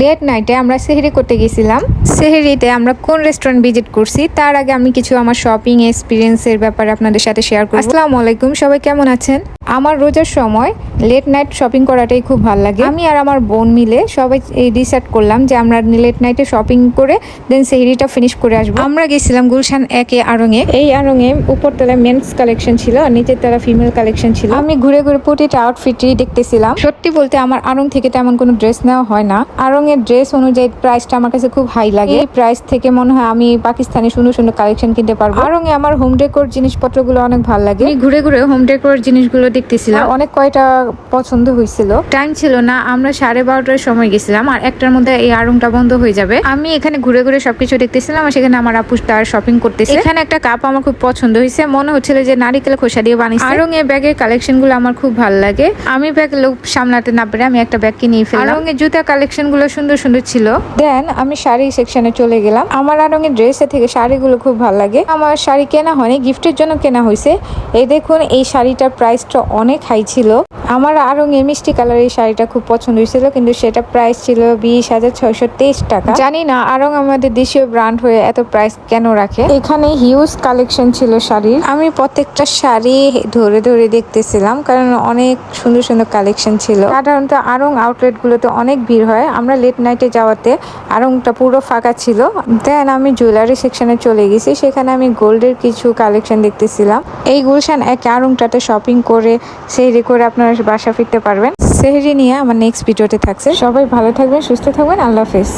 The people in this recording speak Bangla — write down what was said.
লেট নাইটে আমরা সেহরি করতে গেছিলাম। সেহরিতে আমরা কোন রেস্টুরেন্ট ভিজিট করছি তার আগে আমি কিছু আমার শপিং এক্সপিরিয়েন্সের ব্যাপারে আপনাদের সাথে শেয়ার করব। আসসালামু আলাইকুম, সবাই কেমন আছেন? আমার রোজার সময় লেট নাইট শপিং করাটাই খুব ভালো লাগে। আমি আর আমার বোন মিলে সবাই ডিসাইড করলাম যে আমরা লেট নাইটে শপিং করে দেন সেহরিটা ফিনিশ করে আসবো। আমরা গেছিলাম গুলশান 1 আড়ং-এ। এই আড়ং-এ উপরতলায় মেন্স কালেকশন ছিল আর নিচের তলা ফিমেল কালেকশন ছিল। আমি ঘুরে ঘুরে প্রতিটা আউটফিটই দেখতেছিলাম। সত্যি বলতে আমার আড়ং থেকে তেমন কোনো ড্রেস নেওয়া হয় না। আড়ং এর ড্রেস অনুযায়ী প্রাইসটা আমার কাছে খুব হাই লাগে। এই প্রাইস থেকে মনে হয় আমি পাকিস্তানি সুন্দর সুন্দর কালেকশন কিনতে পারবো। আড়ং-এ আমার হোম ডেকোর জিনিসপত্রগুলো অনেক ভালো লাগে। আমি ঘুরে ঘুরে হোম ডেকোর জিনিসগুলো দেখতেছিলাম, অনেক কয়টা পছন্দ হয়েছিল। টাইম ছিল না, আমরা 12:30টার সময় গেছিলাম আর 1টার মধ্যে এই আড়ংটা বন্ধ হয়ে যাবে। আমি এখানে ঘুরে ঘুরে সবকিছু দেখতেছিলাম আর সেখানে আমার আপু তার শপিং করতেছে। এখানে একটা কাপ আমার খুব পছন্দ হয়েছে, মনে হচ্ছিল যে নারিকেল খোসা দিয়ে বানিয়েছে। আড়ং-এ ব্যাগের কালেকশন গুলো আমার খুব ভালো লাগে। আমি ব্যাগ লোক সামলাতে না পেরে আমি একটা ব্যাগ কিনে ফেললাম। আড়ং-এ জুতা কালেকশন গুলো সুন্দর সুন্দর ছিল। দেন আমি শাড়ি সেকশনে চলে গেলাম। আমার আড়ং-এর ড্রেসের থেকে শাড়িগুলো খুব ভালো লাগে। আমার শাড়ি কেনা হয়নি, গিফটের জন্য কেনা হয়েছে। এই দেখুন, এই শাড়িটার প্রাইসটা অনেক হাই ছিল। আমার আড়ং-এ মিষ্টি কালারের শাড়িটা খুব পছন্দ হয়েছিল, কিন্তু সেটা প্রাইস ছিল 20,623 টাকা। জানি না আড়ং আমাদের দেশীয় ব্র্যান্ড হয়ে এত প্রাইস কেন রাখে। এখানে হিউজ কালেকশন ছিল শাড়ির। আমি প্রত্যেকটা শাড়ি ধরে ধরে দেখতেছিলাম কারণ অনেক সুন্দর সুন্দর কালেকশন ছিল। সাধারণত আড়ং আউটলেট গুলোতে অনেক ভিড় হয়, আমরা লেট নাইটে যাওয়াতে আড়ংটা পুরো ফাঁকা ছিল। দেন আমি জুয়েলারি সেকশনে চলে গেছি, সেখানে আমি গোল্ডের কিছু কালেকশন দেখতেছিলাম। এই গুলশান 1 আড়ংটাতে শপিং করে সেহরি করে আপনারা বাসা ফিরতে পারবেন। সেহরি নিয়ে আমার নেক্সট ভিডিওতে থাকছে। সবাই ভালো থাকবেন, সুস্থ থাকবেন, আল্লাহ হাফেজ।